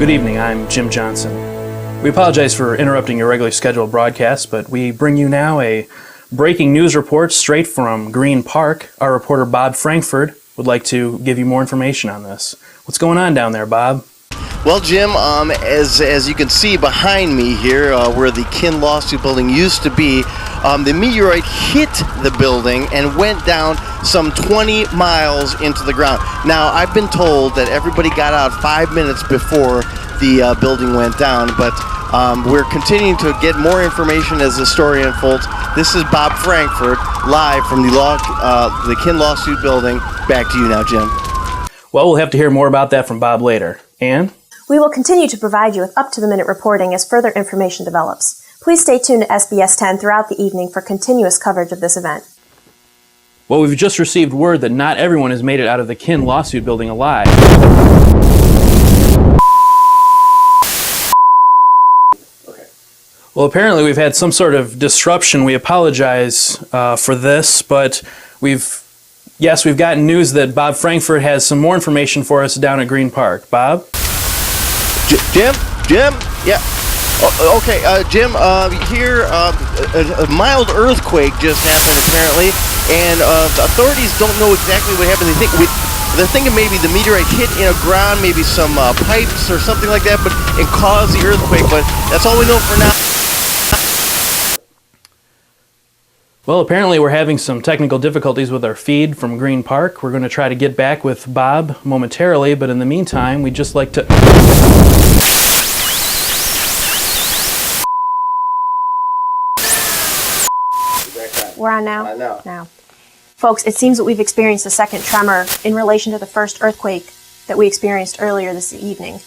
Good evening, I'm Jim Johnson. We apologize for interrupting your regularly scheduled broadcast, but we bring you now a breaking news report straight from Green Park. Our reporter Bob Frankfurt would like to give you more information on this. What's going on down there, Bob? Well, Jim, as you can see behind me here, where the Kin Lawsuit building used to be, the meteorite hit the building and went down some 20 miles into the ground. Now, I've been told that everybody got out 5 minutes before the building went down, but we're continuing to get more information as the story unfolds. This is Bob Frankfurt, live from the Kin Lawsuit building. Back to you now, Jim. Well, we'll have to hear more about that from Bob later. Ann? We will continue to provide you with up-to-the-minute reporting as further information develops. Please stay tuned to SBS 10 throughout the evening for continuous coverage of this event. Well, we've just received word that not everyone has made it out of the Kin Lawsuit building alive. Well, apparently we've had some sort of disruption. We apologize for this, but we've gotten news that Bob Frankfurt has some more information for us down at Green Park. Bob? Jim? Yeah. Okay, Jim, here, a mild earthquake just happened apparently, and the authorities don't know exactly what happened. They're thinking maybe the meteorite hit in a ground, maybe some pipes or something like that, and caused the earthquake, but that's all we know for now. Well, apparently we're having some technical difficulties with our feed from Green Park. We're going to try to get back with Bob momentarily, but in the meantime, we'd just like to... We're on now? I know. Now. Folks, it seems that we've experienced a second tremor in relation to the first earthquake that we experienced earlier this evening.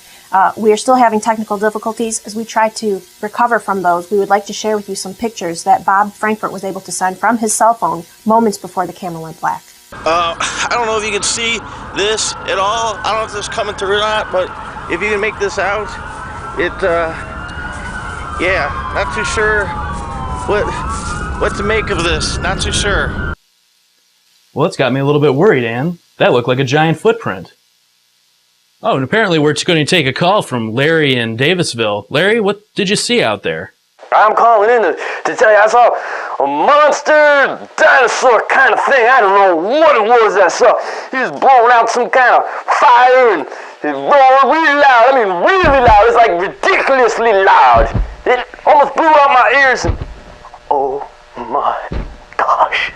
We are still having technical difficulties. As we try to recover from those, we would like to share with you some pictures that Bob Frankfurt was able to send from his cell phone moments before the camera went black. I don't know if you can see this at all. I don't know if this is coming through or not, but if you can make this out, not too sure what to make of this. Not too sure. Well, it's got me a little bit worried, Ann. That looked like a giant footprint. Oh, and apparently we're going to take a call from Larry in Davisville. Larry, what did you see out there? I'm calling in to tell you I saw a monster dinosaur kind of thing. I don't know what it was I saw. He was blowing out some kind of fire and it roared really loud. I mean, really loud. It's like ridiculously loud. It almost blew out my ears. And, oh my gosh,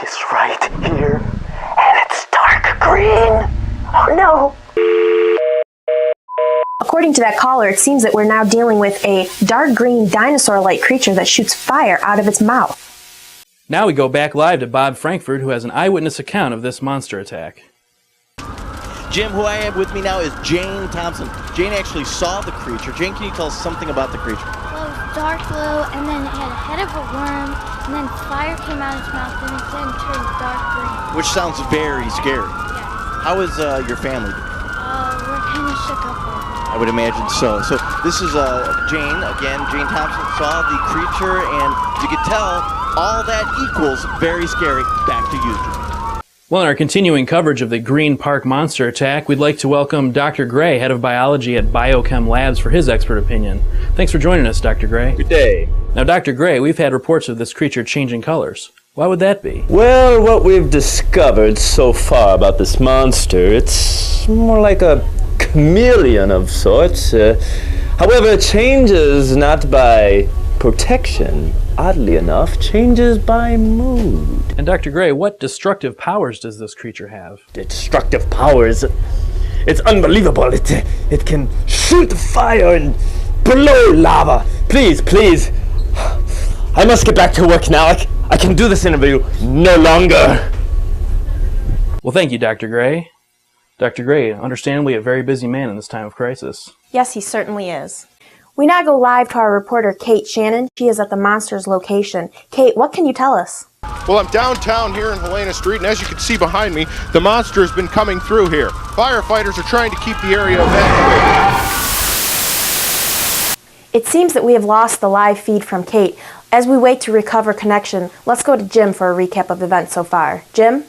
it's right here and it's dark green. Oh no. According to that caller, it seems that we're now dealing with a dark green dinosaur-like creature that shoots fire out of its mouth. Now we go back live to Bob Frankfurt, who has an eyewitness account of this monster attack. Jim, who I have with me now is Jane Thompson. Jane actually saw the creature. Jane, can you tell us something about the creature? Well, it was dark blue, and then it had a head of a worm, and then fire came out of its mouth, and it then turned dark green. Which sounds very scary. Yeah. How is your family? We're kind of shook up over it. I would imagine so. So this is Jane, again. Jane Thompson saw the creature, and you could tell all that equals very scary. Back to you, Jim. Well, in our continuing coverage of the Green Park monster attack, we'd like to welcome Dr. Gray, head of biology at Biochem Labs, for his expert opinion. Thanks for joining us, Dr. Gray. Good day. Now, Dr. Gray, we've had reports of this creature changing colors. Why would that be? Well, what we've discovered so far about this monster, it's more like a chameleon of sorts. However, it changes not by protection, oddly enough, changes by mood. And Dr. Gray, what destructive powers does this creature have? Destructive powers? It's unbelievable. It can shoot fire and blow lava. Please, I must get back to work now. I can do this interview no longer. Well, thank you, Dr. Gray. Dr. Gray, understandably a very busy man in this time of crisis. Yes, he certainly is. We now go live to our reporter, Kate Shannon. She is at the monster's location. Kate, what can you tell us? Well, I'm downtown here in Helena Street, and as you can see behind me, the monster has been coming through here. Firefighters are trying to keep the area evacuated. It seems that we have lost the live feed from Kate. As we wait to recover connection, let's go to Jim for a recap of events so far. Jim?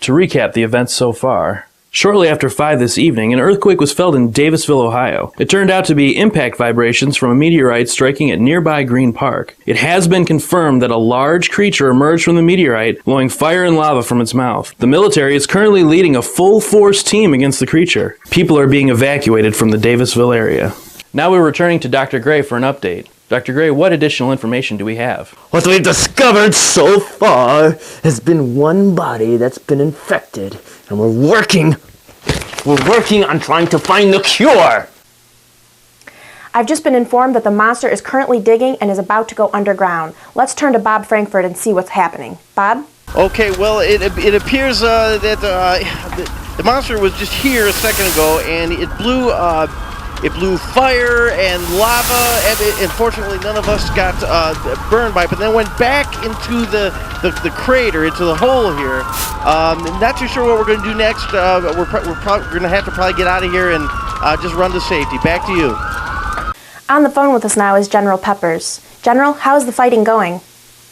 To recap the events so far, Shortly after 5 this evening, an earthquake was felt in Davisville, Ohio. It turned out to be impact vibrations from a meteorite striking at nearby Green Park. It has been confirmed that a large creature emerged from the meteorite, blowing fire and lava from its mouth. The military is currently leading a full-force team against the creature. People are being evacuated from the Davisville area. Now we're returning to Dr. Gray for an update. Dr. Gray, what additional information do we have? What we've discovered so far has been one body that's been infected, and we're working on trying to find the cure. I've just been informed that the monster is currently digging and is about to go underground. Let's turn to Bob Frankfurt and see what's happening. Bob? Okay, well, it appears that the monster was just here a second ago, and it blew fire and lava, and unfortunately none of us got burned by it, but then went back into the crater, into the hole here. Not too sure what we're going to do next. We're going to have to probably get out of here and just run to safety. Back to you. On the phone with us now is General Peppers. General, how is the fighting going?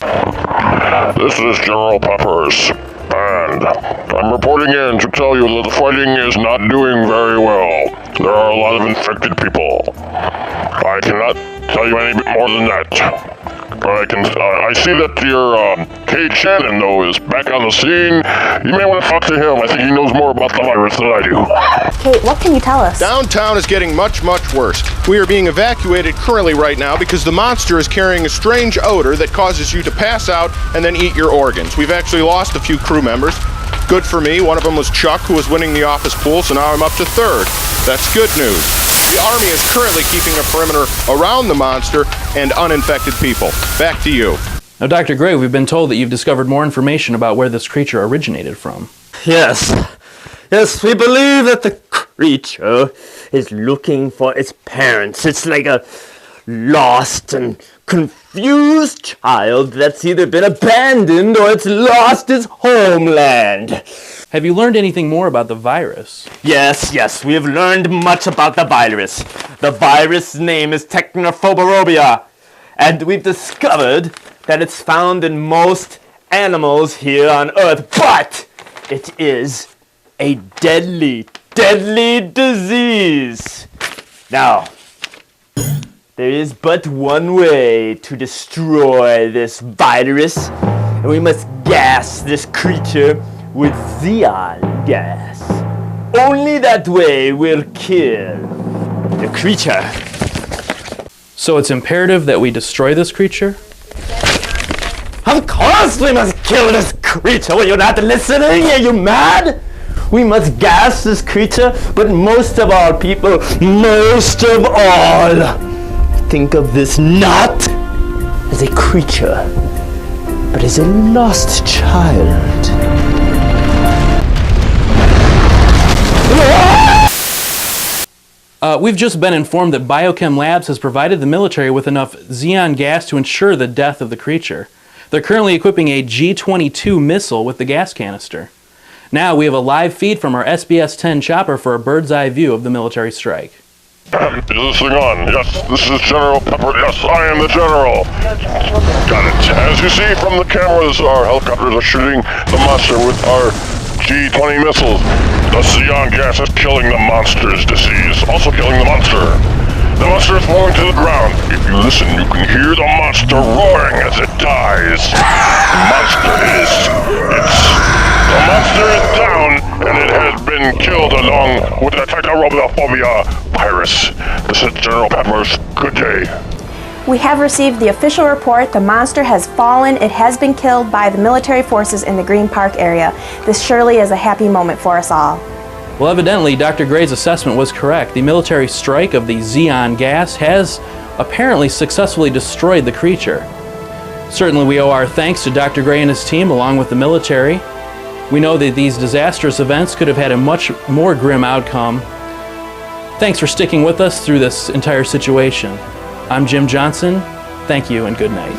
This is General Peppers, and I'm reporting in to tell you that the fighting is not doing very well. There are a lot of infected people. I cannot tell you any bit more than that. I see that your Cade Shannon, though, is back on the scene. You may want to talk to him. I think he knows more about the virus than I do. Kate, what can you tell us? Downtown is getting much, much worse. We are being evacuated currently right now because the monster is carrying a strange odor that causes you to pass out and then eat your organs. We've actually lost a few crew members. Good for me. One of them was Chuck, who was winning the office pool, so now I'm up to third. That's good news. The Army is currently keeping a perimeter around the monster and uninfected people. Back to you. Now, Dr. Gray, we've been told that you've discovered more information about where this creature originated from. Yes, we believe that the creature is looking for its parents. It's like a lost and confused child that's either been abandoned or it's lost its homeland. Have you learned anything more about the virus? Yes, we have learned much about the virus. The virus name is Technophobia, and we've discovered that it's found in most animals here on Earth, but it is a deadly disease. Now, there is but one way to destroy this virus, and we must gas this creature with xenon gas. Only that way will kill the creature. So it's imperative that we destroy this creature? Of course we must kill this creature! Well, you're not listening? Are you mad? We must gas this creature, but most of all, people, think of this not as a creature, but as a lost child. We've just been informed that Biochem Labs has provided the military with enough xenon gas to ensure the death of the creature. They're currently equipping a G-22 missile with the gas canister. Now we have a live feed from our SBS-10 chopper for a bird's eye view of the military strike. Is this thing on? Yes, this is General Pepper. Yes, I am the General. Got it. As you see from the cameras, our helicopters are shooting the monster with our G-20 missiles. The xenon gas is killing the monster's disease, also killing the monster. The monster is falling to the ground. If you listen, you can hear the monster roaring as it dies. The monster is down, and it has been killed along with the Technophobia virus. This is General Peppers. Good day. We have received the official report. The monster has fallen. It has been killed by the military forces in the Green Park area. This surely is a happy moment for us all. Well, evidently, Dr. Gray's assessment was correct. The military strike of the xenon gas has apparently successfully destroyed the creature. Certainly, we owe our thanks to Dr. Gray and his team, along with the military. We know that these disastrous events could have had a much more grim outcome. Thanks for sticking with us through this entire situation. I'm Jim Johnson. Thank you and good night.